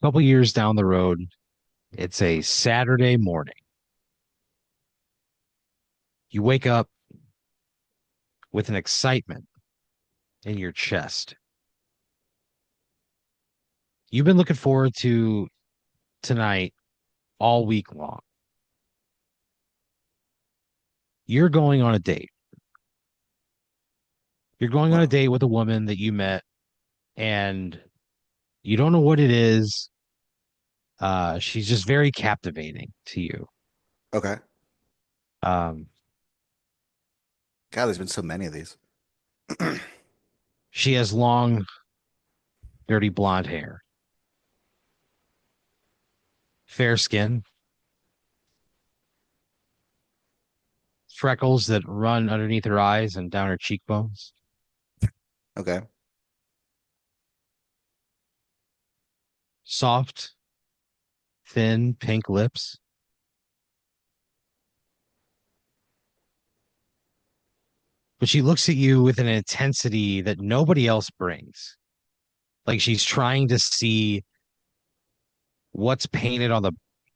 couple years down the road, it's a Saturday morning. You wake up with an excitement in your chest. You've been looking forward to tonight all week long. You're going on a date. You're going on a Whoa. date with a woman that you met, and you don't know what it is. She's just very captivating to you. Okay. Um, God, there's been so many of these. she has long, dirty blonde hair, fair skin, freckles that run underneath her eyes and down her cheekbones, Okay. soft, thin, pink lips. But she looks at you with an intensity that nobody else brings. Like she's trying to see what's painted on the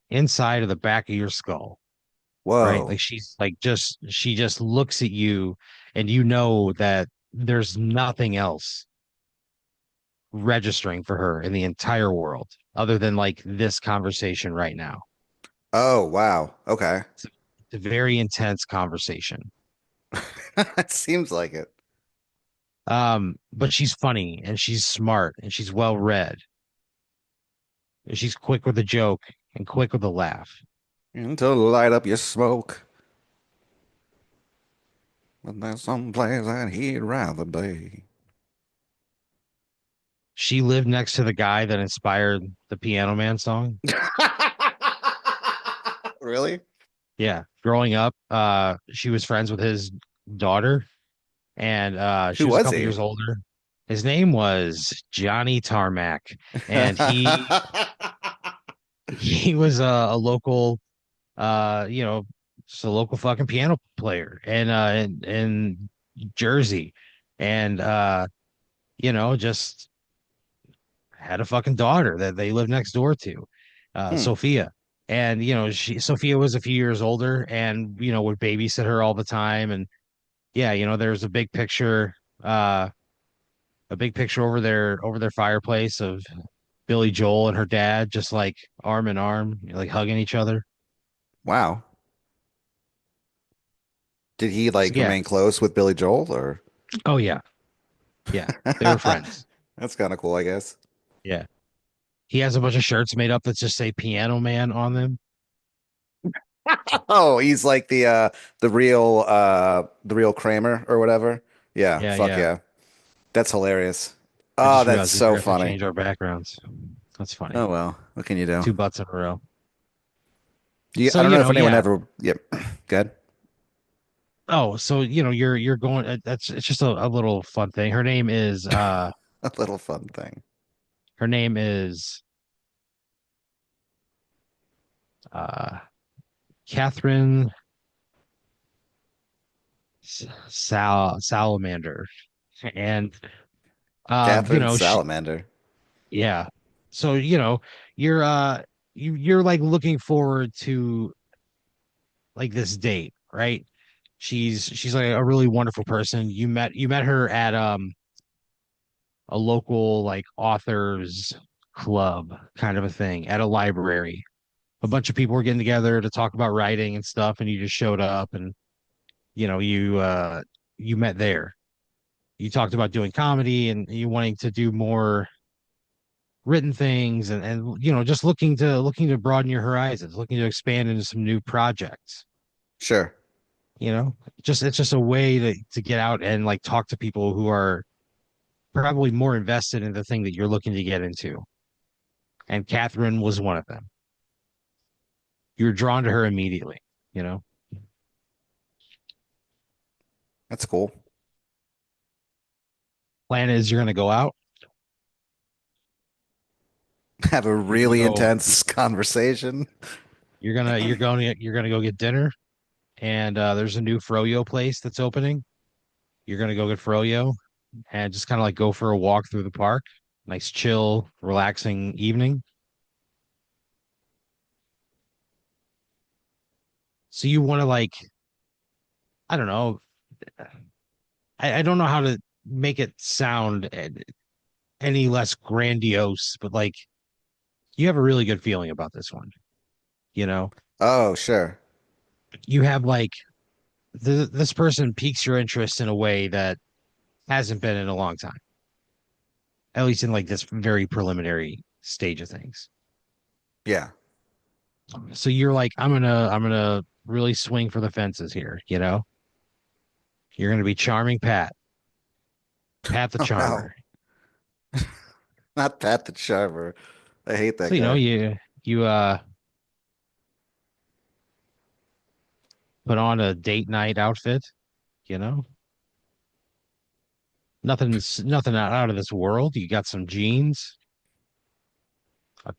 inside of the back of your skull, right? Like Whoa. she's like she just looks at you and you know that there's nothing else registering for her in the entire world other than like this conversation right now. Oh, wow. Okay. It's a very intense conversation. It seems like it. But she's funny and she's smart and she's well read. And she's quick with a joke and quick with a laugh. To light up your smoke. But there's some place that he'd rather be. She lived next to the guy that inspired the Piano Man song. Really? Yeah, growing up, she was friends with his daughter, and she Who was a was couple he? years older. His name was Johnny Tarmac, and he was a local, you know, just a local fucking piano player, and in Jersey, and just had a fucking daughter that they lived next door to, Hmm. Sophia. And Sophia was a few years older and would babysit her all the time. And yeah, there's uh a big picture over their fireplace of Billy Joel and her dad just like arm in arm, like hugging each other. Wow. Did he So like yeah. remain close with Billy Joel or? Oh yeah. Yeah. They were friends. That's kind of cool, I guess. Yeah. He has a bunch of shirts made up that just say Piano Man on them. Oh, he's like the real Kramer or whatever. Yeah, Yeah, fuck yeah. yeah. That's hilarious. I Oh, just that's realized we so forgot to funny. change our backgrounds. That's funny. Oh well, what can you do? Two butts in a row. I So, don't know if anyone yeah. ever. Yep. Good. Oh, so you're going that's it's just a little fun thing. A little fun thing. Her name is uh Catherine Salamander. And Catherine Salamander. yeah. So, you're you're like looking forward to like this date, right? She's like a really wonderful person. You met her at a local like authors club kind of a thing at a library. A bunch of people were getting together to talk about writing and stuff, and you just showed up and you met there. You talked about doing comedy and you wanting to do more written things and just looking to broaden your horizons, looking to expand into some new projects. Sure. You know, just it's just a way to get out and like talk to people who are probably more invested in the thing that you're looking to get into. And Catherine was one of them. You're drawn to her immediately, you know. That's cool. Plan is you're gonna go out, Have a you're gonna really go, intense conversation. you're gonna go get dinner, and there's a new froyo place that's opening. You're gonna go get froyo and just kind of like go for a walk through the park. Nice, chill, relaxing evening. So you want to like, I don't know, I don't know how to make it sound any less grandiose, but like you have a really good feeling about this one. You know, Oh, sure. you have like this person piques your interest in a way that hasn't been in a long time, at least in like this very preliminary stage of things. Yeah. So you're like, I'm gonna really swing for the fences here. You know, you're gonna be charming Pat the Oh no, charmer. not Pat the Charmer. I hate So that you know, guy. you put on a date night outfit. You know, nothing out of this world. You got some jeans,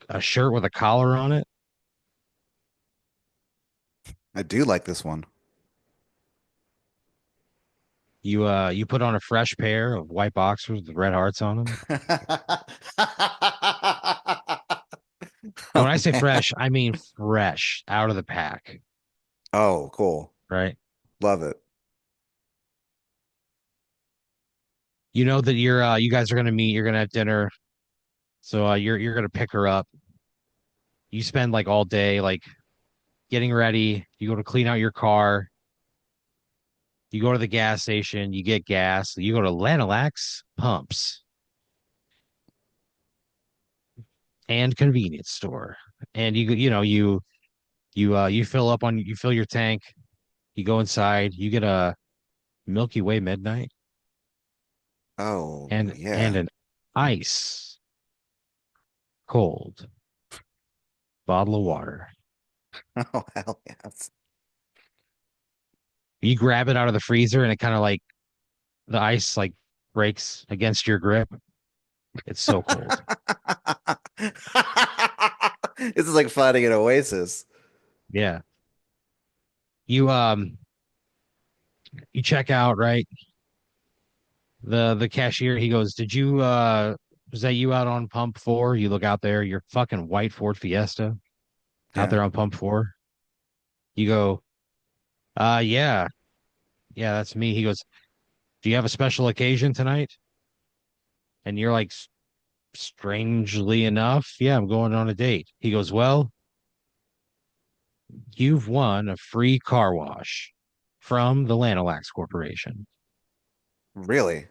a shirt with a collar on it. I do like this one. You put on a fresh pair of white boxers with red hearts on them. And Oh when I say man. fresh, I mean fresh out of the pack, Oh, cool. right? Love it. You know that you guys are gonna meet, you're gonna have dinner. So you're gonna pick her up. You spend like all day like getting ready. You go to clean out your car. You go to the gas station, you get gas. You go to Lanalax pumps and convenience store. And you fill up on you fill your tank, you go inside, you get a Milky Way midnight Oh, and yeah. an ice cold bottle of water. Oh, hell yes. You grab it out of the freezer and it kind of like the ice like breaks against your grip. It's so cold. This is like finding an oasis. Yeah. You you check out, right? The cashier, he goes, "Did you was that you out on pump 4?" You look out there, your fucking white Ford Fiesta out Yeah. there on pump 4. You go, yeah. Yeah, that's me." He goes, "Do you have a special occasion tonight?" And you're like, Strangely enough, yeah, I'm going on a date." He goes, "Well, you've won a free car wash from the Lanalax Corporation." Really?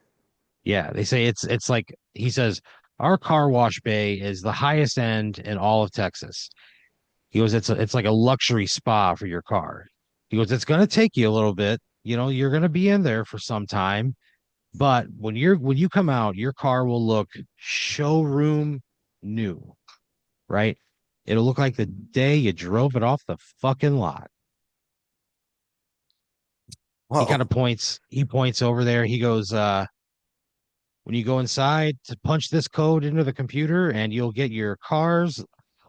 Yeah, they say it's like he says, "Our car wash bay is the highest end in all of Texas." He goes, it's like a luxury spa for your car." He goes, "It's gonna take you a little bit. You know, you're gonna be in there for some time, but when you come out, your car will look showroom new, right? It'll look like the day you drove it off the fucking lot." Whoa. He points over there. He goes, "When you go inside to punch this code into the computer and you'll get your car's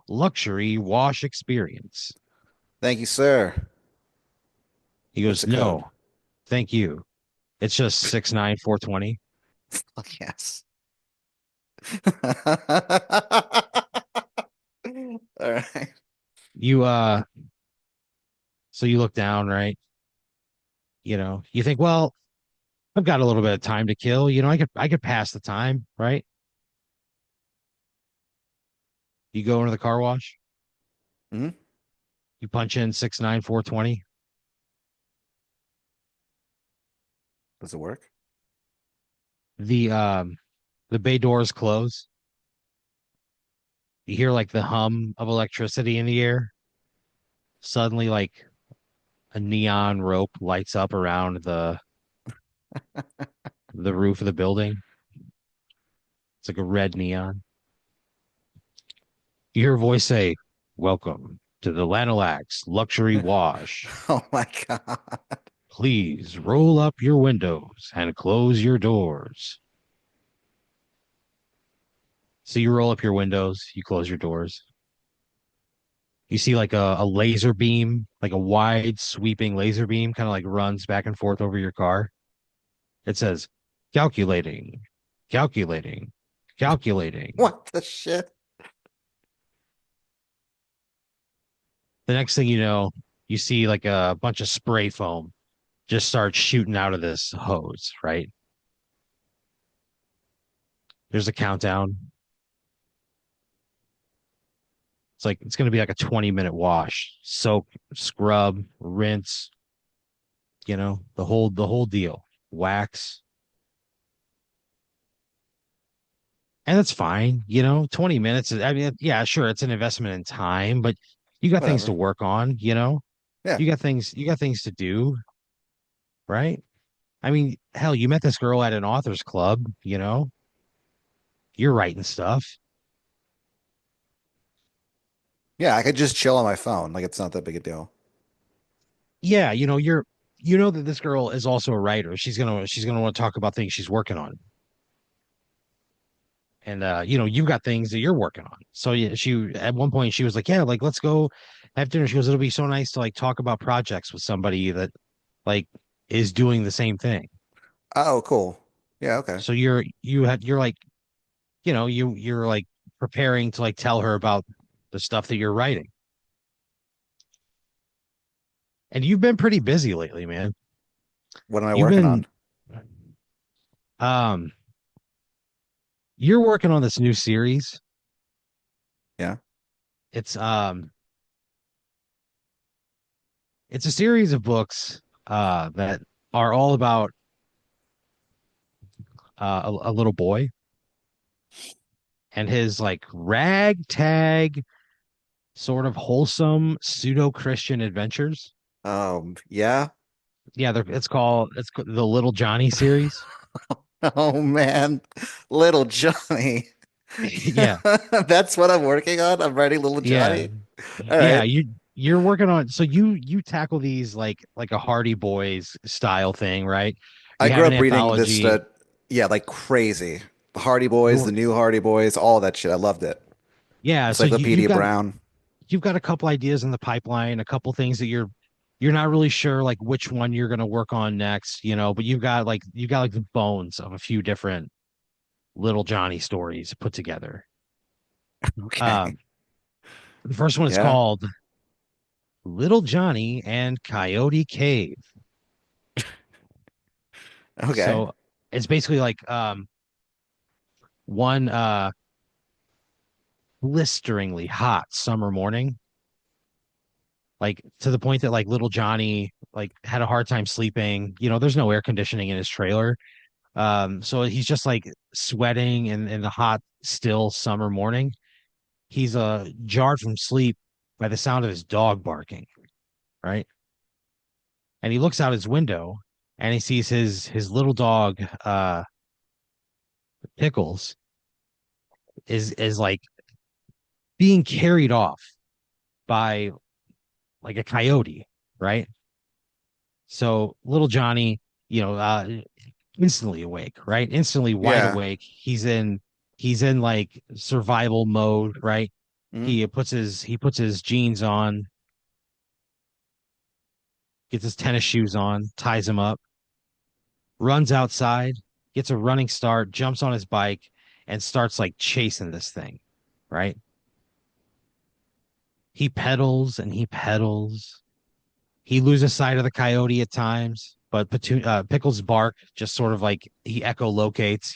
luxury wash experience." Thank you, sir. He What's goes, the code? "No, thank you. It's just 69420." Oh, yes. All right. You so you look down, right? You know, you think, well, I've got a little bit of time to kill. You know, I could pass the time, right? You go into the car wash, Hmm. you punch in 69420. Does it work? The the bay doors close. You hear like the hum of electricity in the air. Suddenly, like a neon rope lights up around the roof of the building. It's like a red neon. You hear a voice say, "Welcome to the Lanalax Luxury Wash. Oh my God. Please roll up your windows and close your doors." So you roll up your windows, you close your doors. You see like a laser beam, like a wide sweeping laser beam, kind of like runs back and forth over your car. It says, "Calculating, calculating, calculating." What the shit? The next thing you know, you see like a bunch of spray foam just start shooting out of this hose, right? There's a countdown. It's like it's going to be like a 20-minute wash, soak, scrub, rinse, the whole deal. Wax. And that's fine, 20 minutes I mean, yeah, sure, it's an investment in time, but you got things to Whatever. work on. Yeah. You got things to do, right? I mean, hell, you met this girl at an author's club. You're writing stuff. Yeah, I could just chill on my phone. Like it's not that big a deal. Yeah, you know that this girl is also a writer. She's gonna want to talk about things she's working on. And you've got things that you're working on. So yeah, she at one point she was like, yeah, like let's go have dinner. She goes, it'll be so nice to like talk about projects with somebody that like is doing the same thing. Oh, cool. Yeah, okay. So you're like, you're like preparing to like tell her about the stuff that you're writing. And you've been pretty busy lately, man. What am I You've working been on? um you're working on this new series. Yeah. It's um it's a series of books that are all about a little boy and his like ragtag sort of wholesome pseudo-Christian adventures. Yeah. Yeah, the Little Johnny series. Oh man. Little Johnny. Yeah, That's what I'm working on. I'm writing Little yeah, Johnny. All yeah. right. You're working on, so you tackle these like a Hardy Boys style thing, right? I You have grew an up reading this anthology. yeah, like crazy. The Hardy Boys, the You're new Hardy Boys, all that shit. I loved it. Yeah, so Encyclopedia Brown. you've got a couple ideas in the pipeline, a couple things that you're not really sure like which one you're going to work on next, but you got like the bones of a few different Little Johnny stories put together. Okay. Um, the first one is Yeah. called Little Johnny and Coyote Cave. Okay. So it's basically like one blisteringly hot summer morning, like to the point that like little Johnny like had a hard time sleeping. There's no air conditioning in his trailer. So he's just like sweating in the hot, still summer morning. He's jarred from sleep by the sound of his dog barking, right? And he looks out his window and he sees his little dog, Pickles, is like being carried off by like a coyote, right? So little Johnny, you know, uh, instantly awake, right? Instantly wide Yeah. awake. He's in like survival mode, right? Mhm. He puts his jeans on, gets his tennis shoes on, ties them up, runs outside, gets a running start, jumps on his bike, and starts like chasing this thing, right? He pedals and he pedals. He loses sight of the coyote at times, but Pickles' bark just sort of like he echolocates.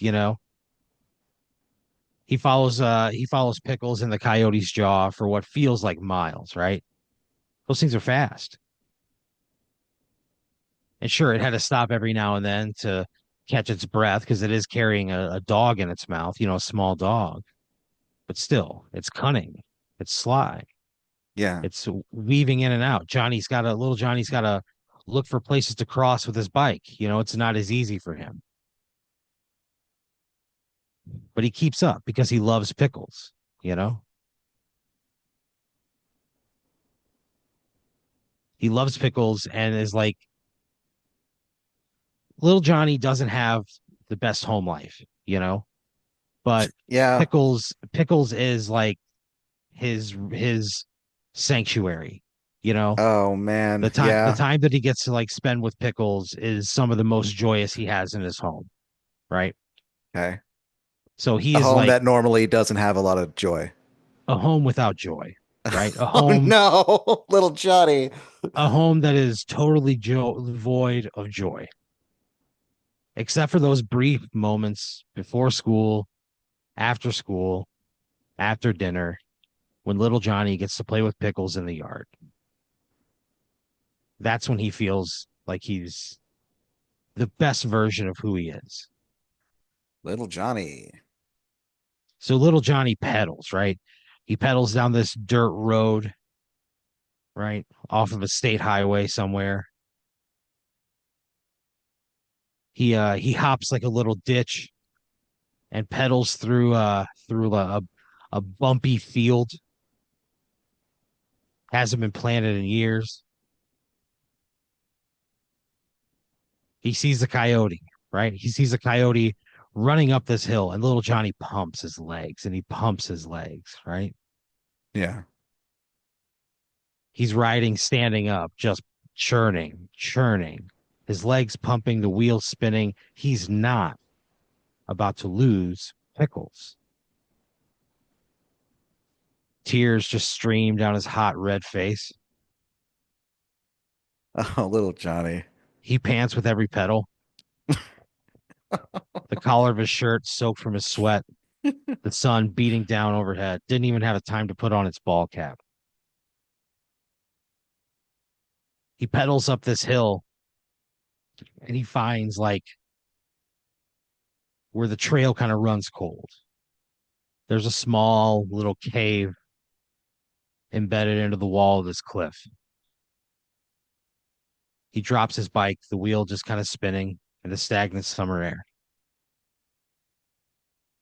He follows Pickles in the coyote's jaw for what feels like miles, right? Those things are fast. And sure, it had to stop every now and then to catch its breath because it is carrying a dog in its mouth, a small dog. But still, it's cunning. It's sly. Yeah. It's weaving in and out. Little Johnny's got to look for places to cross with his bike. It's not as easy for him, but he keeps up because he loves Pickles, you know? He loves Pickles and is like, little Johnny doesn't have the best home life, but Yeah. Pickles is like his sanctuary. You know, Oh the man. time the Yeah. time that he gets to like spend with Pickles is some of the most joyous he has in his home, right? Okay. So he A is home like that normally doesn't have a lot of joy. a home without joy. right? Oh no, little Johnny. A home that is totally void of joy, except for those brief moments before school, after dinner, when little Johnny gets to play with Pickles in the yard. That's when he feels like he's the best version of who he is. Little Johnny. So little Johnny pedals, right? He pedals down this dirt road, right? Off of a state highway somewhere. He hops like a little ditch and pedals through a bumpy field. Hasn't been planted in years. He sees the coyote, right? He sees a coyote running up this hill, and little Johnny pumps his legs and he pumps his legs, right? Yeah. He's riding standing up, just churning, churning, his legs pumping, the wheels spinning. He's not about to lose Pickles. Tears just stream down his hot red face. Oh, little Johnny. He pants with every pedal, the collar of his shirt soaked from his sweat, the sun beating down overhead. Didn't even have a time to put on its ball cap. He pedals up this hill and he finds like where the trail kind of runs cold. There's a small little cave embedded into the wall of this cliff. He drops his bike, the wheel just kind of spinning in the stagnant summer air.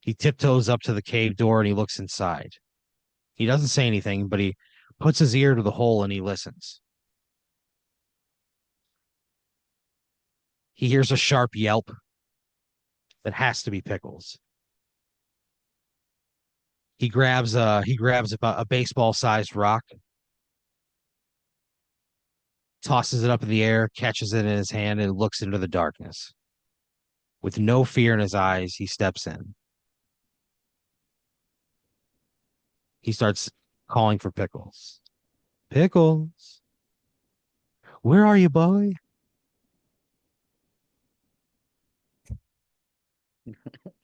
He tiptoes up to the cave door and he looks inside. He doesn't say anything, but he puts his ear to the hole and he listens. He hears a sharp yelp that has to be Pickles. He grabs a baseball sized rock, tosses it up in the air, catches it in his hand, and looks into the darkness. With no fear in his eyes, he steps in. He starts calling for Pickles. Pickles, where are you, boy?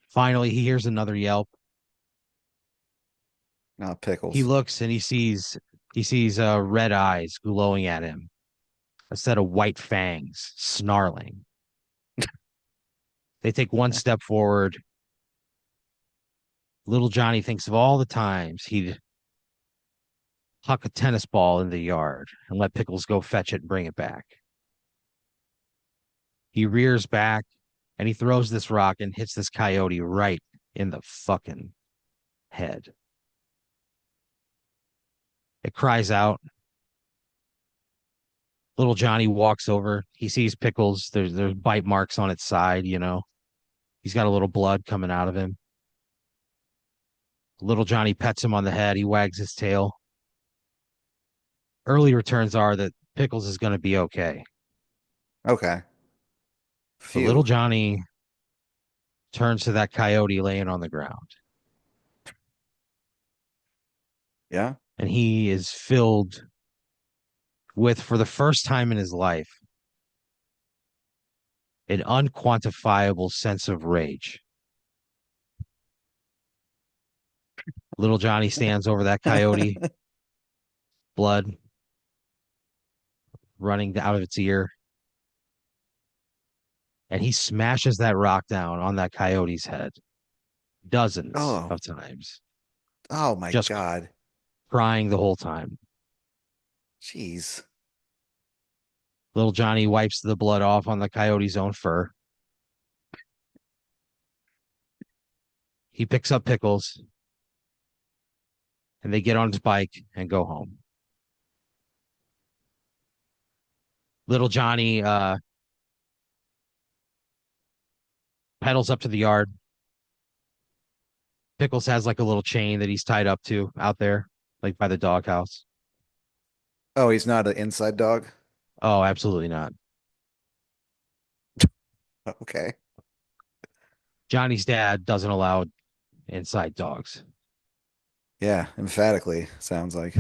Finally, he hears another yelp. Oh, He Pickles. looks and he sees red eyes glowing at him, a set of white fangs snarling. They take one step forward. Little Johnny thinks of all the times he'd huck a tennis ball in the yard and let Pickles go fetch it and bring it back. He rears back and he throws this rock and hits this coyote right in the fucking head. It cries out. Little Johnny walks over. He sees Pickles. There's bite marks on its side, you know. He's got a little blood coming out of him. Little Johnny pets him on the head. He wags his tail. Early returns are that Pickles is going to be okay. Okay. But little Phew. Johnny turns to that coyote laying on the ground, Yeah. and he is filled with, for the first time in his life, an unquantifiable sense of rage. Little Johnny stands over that coyote, blood running out of its ear, and he smashes that rock down on that coyote's head dozens Oh. of times, Oh my just God. crying the whole time. Jeez. Little Johnny wipes the blood off on the coyote's own fur. He picks up Pickles and they get on his bike and go home. Little Johnny pedals up to the yard. Pickles has like a little chain that he's tied up to out there, like by the doghouse. Oh, he's not an inside dog? Oh, absolutely not. Okay. Johnny's dad doesn't allow inside dogs. Yeah, emphatically sounds like.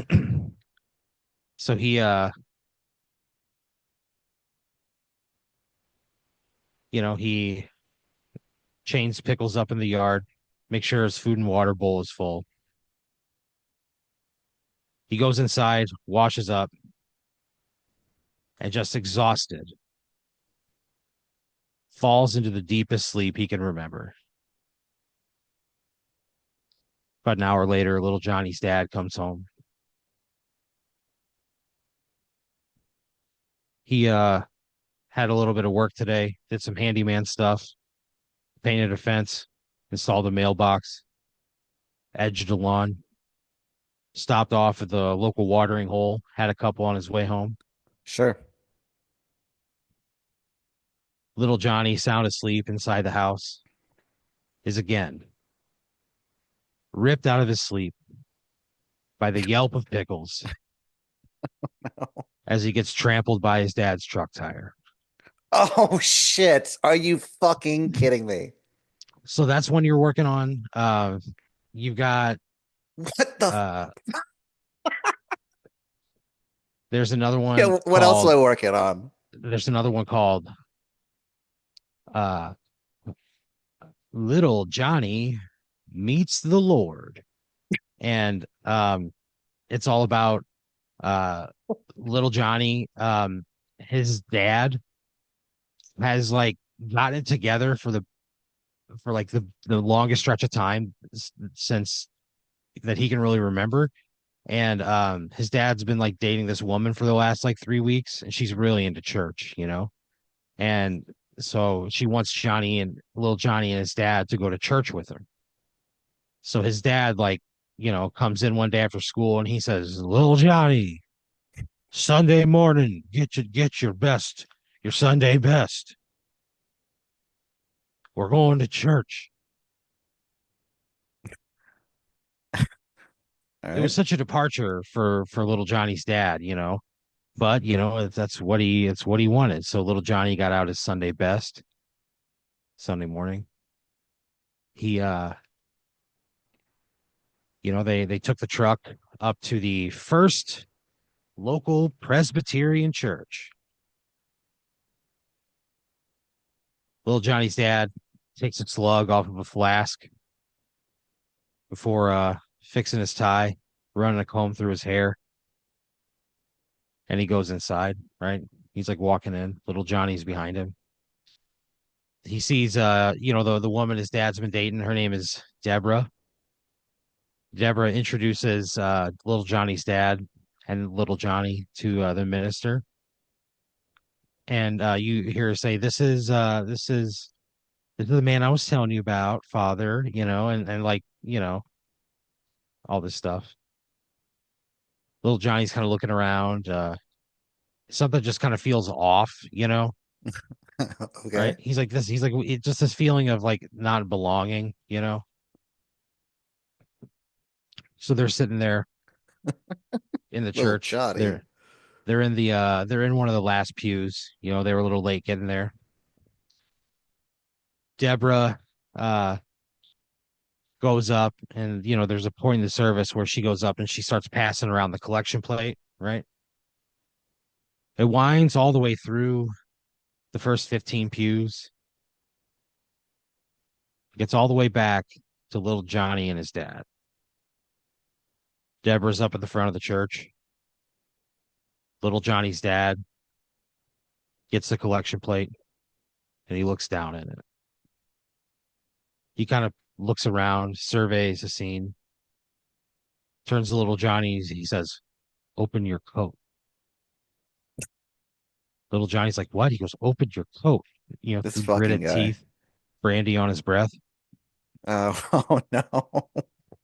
So he chains Pickles up in the yard, make sure his food and water bowl is full. He goes inside, washes up, and just exhausted, falls into the deepest sleep he can remember. About an hour later, little Johnny's dad comes home. He had a little bit of work today, did some handyman stuff, painted a fence, installed a mailbox, edged a lawn, stopped off at the local watering hole, had a couple on his way home. Sure. Little Johnny, sound asleep inside the house, is again ripped out of his sleep by the yelp of Pickles as he gets trampled by his dad's truck tire. Oh shit. Are you fucking kidding me? So that's when you're working on. You've got What the uh, there's another one what else am called I working on? there's another one called uh, Little Johnny Meets the Lord, and it's all about uh, little Johnny. His dad has like gotten it together for like the longest stretch of time since that he can really remember. And his dad's been like dating this woman for the last like 3 weeks, and she's really into church. And so she wants little Johnny and his dad to go to church with her. So his dad like comes in one day after school and he says, "Little Johnny, Sunday morning, get your best, your Sunday best. We're going to church." All It was right. such a departure for little Johnny's dad. But that's what he wanted. So little Johnny got out his Sunday best Sunday morning. He they took the truck up to the first local Presbyterian church. Little Johnny's dad takes a slug off of a flask before fixing his tie, running a comb through his hair, and he goes inside, right? He's like walking in. Little Johnny's behind him. He sees the woman his dad's been dating. Her name is Deborah. Deborah introduces little Johnny's dad and little Johnny to the minister. And you hear her say, "This is the man I was telling you about, Father," and like, all this stuff. Little Johnny's kind of looking around. Something just kind of feels off, right? Okay. He's like just this feeling of like not belonging. So they're sitting there in the Little church. Johnny. They're in one of the last pews. They were a little late getting there. Deborah uh goes up, and there's a point in the service where she goes up and she starts passing around the collection plate, right? It winds all the way through the first 15 pews, gets all the way back to little Johnny and his dad. Deborah's up at the front of the church. Little Johnny's dad gets the collection plate and he looks down at it. He kind of looks around, surveys the scene, turns to little Johnny. He says, "Open your coat." Little Johnny's like, "What?" He goes, "Open your coat." This Through fucking gritted guy. teeth, brandy on his breath. Oh, oh no.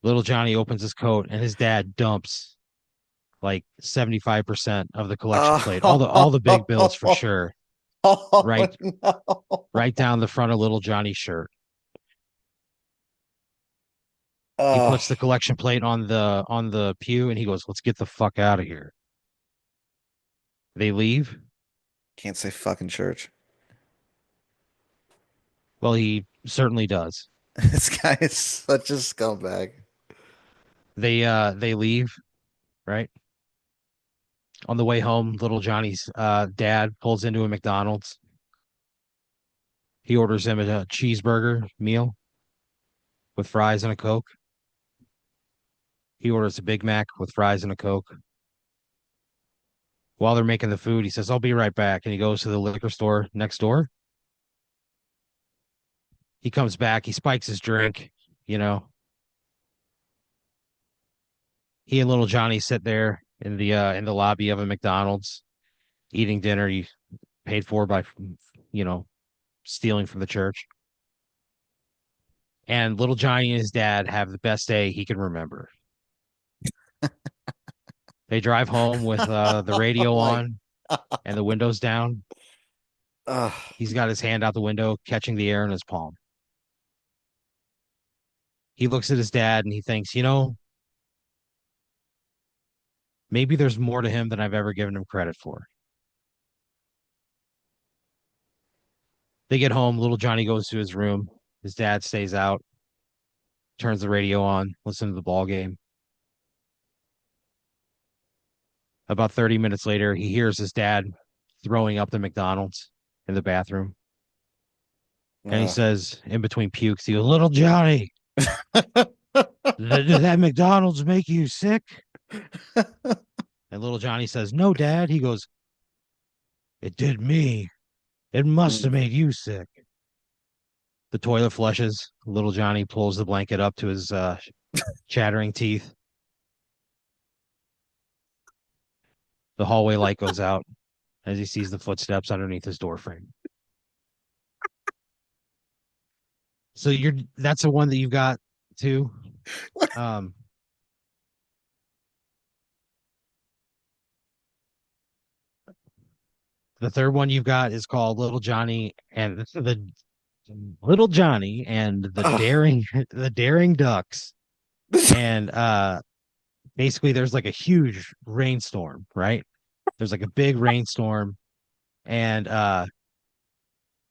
Little Johnny opens his coat and his dad dumps like 75% of the collection plate. All the big bills for Oh, sure. oh Right no. right down the front of little Johnny's shirt. He Oh, puts the collection plate on the pew and he goes, "Let's get the fuck out of here." They leave. can't say fucking church. Well, he certainly does. This guy is such a scumbag. They leave, right? On the way home, little Johnny's dad pulls into a McDonald's. He orders him a cheeseburger meal with fries and a Coke. He orders a Big Mac with fries and a Coke. While they're making the food, he says, "I'll be right back." And he goes to the liquor store next door. He comes back, he spikes his drink, you know. He and little Johnny sit there in the lobby of a McDonald's eating dinner he paid for by you know, stealing from the church. And little Johnny and his dad have the best day he can remember. They drive home with the Oh radio my. on and the windows down. Ugh. He's got his hand out the window, catching the air in his palm. He looks at his dad and he thinks, maybe there's more to him than I've ever given him credit for. They get home. Little Johnny goes to his room. His dad stays out, turns the radio on, listens to the ball game. About 30 minutes later, he hears his dad throwing up the McDonald's in the bathroom. And he Ugh. says, in between pukes, he goes, "Little Johnny, did that McDonald's make you sick?" And little Johnny says, "No, Dad." He goes, "It did me. It must have made you sick." The toilet flushes. Little Johnny pulls the blanket up to his chattering teeth. The hallway light goes out as he sees the footsteps underneath his doorframe. So that's the one that you've got too. Um, the third one you've got is called Little Johnny and the Ugh. Daring the Daring Ducks. And basically there's like a huge rainstorm, right? There's like a big rainstorm and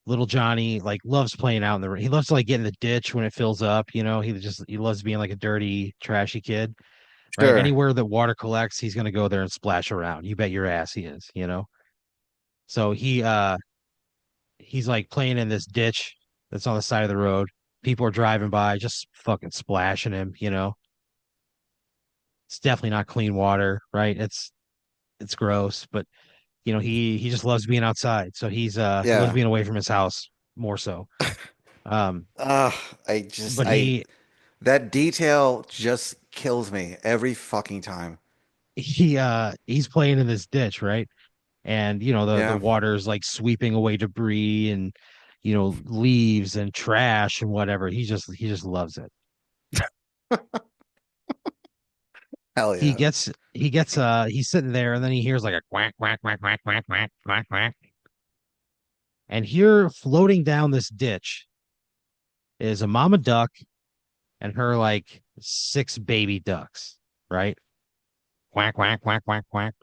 little Johnny like loves playing out in the rain. He loves to like get in the ditch when it fills up, he loves being like a dirty, trashy kid, right? Sure. Anywhere that water collects, he's gonna go there and splash around. You bet your ass he is. So he's like playing in this ditch that's on the side of the road. People are driving by, just fucking splashing him. It's definitely not clean water, right? It's gross, but he just loves being outside. So he loves Yeah. being away from his house more so. Um, Ugh. I just but I that detail just kills me every fucking time. he's playing in this ditch, right? And the Yeah. water's like sweeping away debris and leaves and trash and whatever. He just loves it. Hell yeah. He's sitting there and then he hears like a quack quack quack quack quack quack quack quack. And here floating down this ditch is a mama duck and her like six baby ducks, right? Quack quack quack quack quack.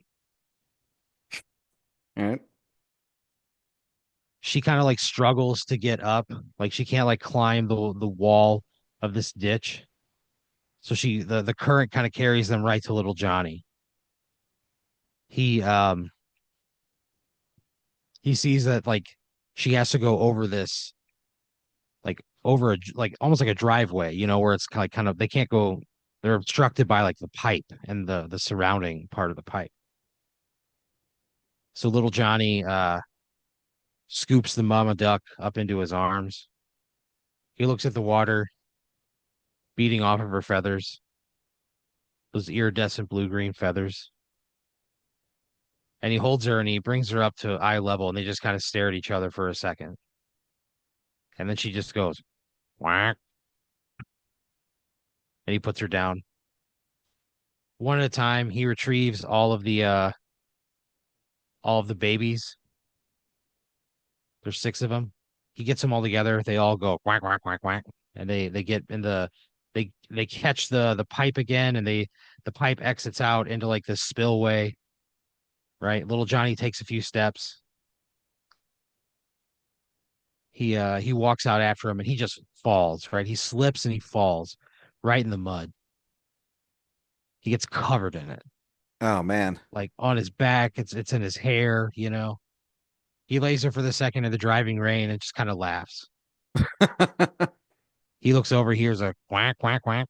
All right. She kind of like struggles to get up, like she can't like climb the wall of this ditch. So the current kind of carries them right to little Johnny. He um he sees that like she has to go over this like over like almost like a driveway, where it's kind of they can't go. They're obstructed by like the pipe and the surrounding part of the pipe. So little Johnny scoops the mama duck up into his arms. He looks at the water beating off of her feathers, those iridescent blue-green feathers. And he holds her and he brings her up to eye level and they just kind of stare at each other for a second. And then she just goes, whack, and he puts her down. One at a time, he retrieves all of the babies. There's six of them. He gets them all together. They all go quack quack quack quack, and they get in they catch the pipe again, and the pipe exits out into like this spillway. Right, little Johnny takes a few steps. He walks out after him, and he just falls. Right, he slips and he falls right in the mud. He gets covered in it, Oh man. like on his back. It's in his hair. He lays there for the second in the driving rain and just kind of laughs. He looks over, hears a quack, quack, quack,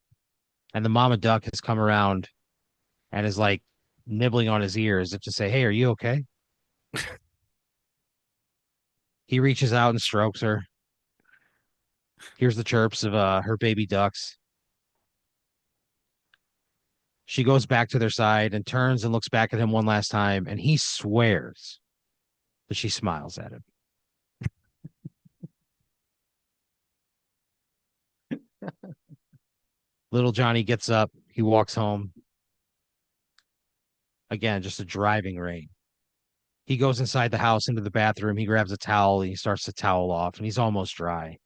and the mama duck has come around and is like nibbling on his ears as if to say, "Hey, are you okay?" He reaches out and strokes her. Hears the chirps of her baby ducks. She goes back to their side and turns and looks back at him one last time, and he swears that she smiles at him. Little Johnny gets up. He walks home. Again, just a driving rain. He goes inside the house into the bathroom. He grabs a towel and he starts to towel off, and he's almost dry.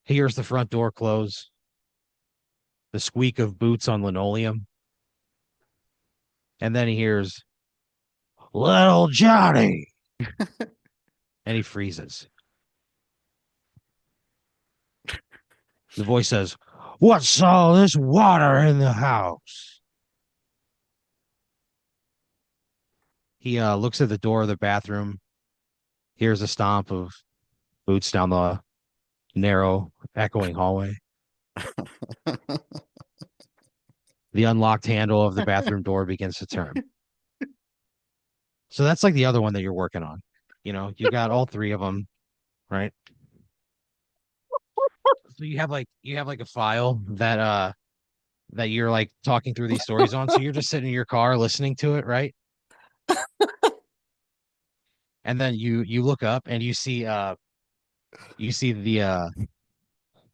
He hears the front door close, the squeak of boots on linoleum, and then he hears, "Little Johnny," and he freezes. The voice says, "What's all this water in the house?" He looks at the door of the bathroom, hears a stomp of boots down the narrow, echoing hallway. The unlocked handle of the bathroom door begins to turn. So that's like the other one that you're working on. You got all three of them, right? So you have like a file that you're like talking through these stories on. So you're just sitting in your car listening to it, right? And then you look up and you see the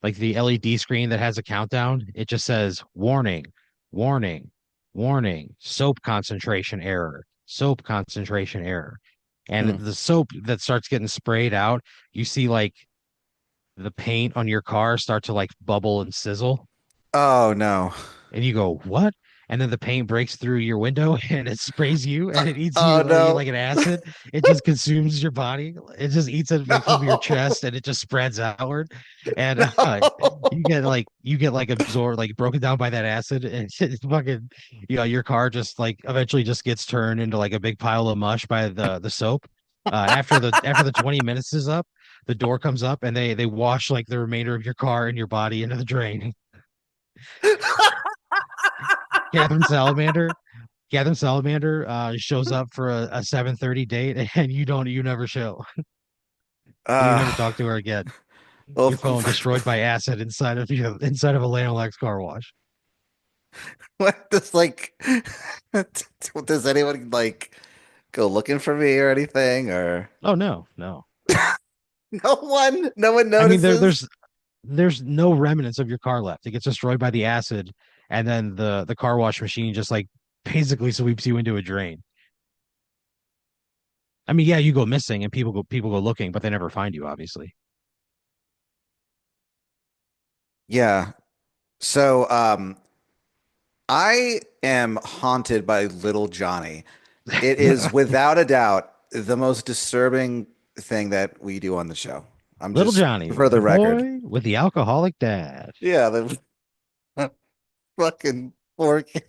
like the LED screen that has a countdown. It just says warning, warning, warning, soap concentration error, soap concentration error. And Hmm. the soap that starts getting sprayed out, you see like the paint on your car start to like bubble and sizzle. Oh no. And you go, "What?" And then the paint breaks through your window and it sprays you and it eats Oh you no. like an acid. It just consumes your body. It just eats it like from your No. chest and it just spreads outward. And No. you get like absorbed, like broken down by that acid, and it's fucking, your car just like eventually just gets turned into like a big pile of mush by the soap. After the 20 minutes is up, the door comes up and they wash like the remainder of your car and your body into the drain. Catherine Salamander Catherine Salamander shows up for a 7:30 date and you never show. You Uh, never talk to her again. well, Your phone destroyed by acid inside of a Lanalax car wash. what does like does anyone like go looking for me or anything or Oh no, no. no one I mean notices? there's no remnants of your car left. It gets destroyed by the acid, and then the car wash machine just like basically sweeps you into a drain. I mean, yeah, you go missing and people go looking, but they never find you, obviously. Yeah. So, I am haunted by Little Johnny. It is without a doubt the most disturbing thing that we do on the show. I'm Little just Johnny, for the the record. boy with the alcoholic dad. Yeah, the fucking poor kid.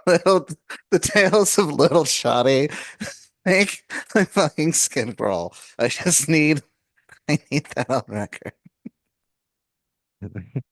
Little, the tales of Little Johnny make my fucking skin crawl. I need that on record.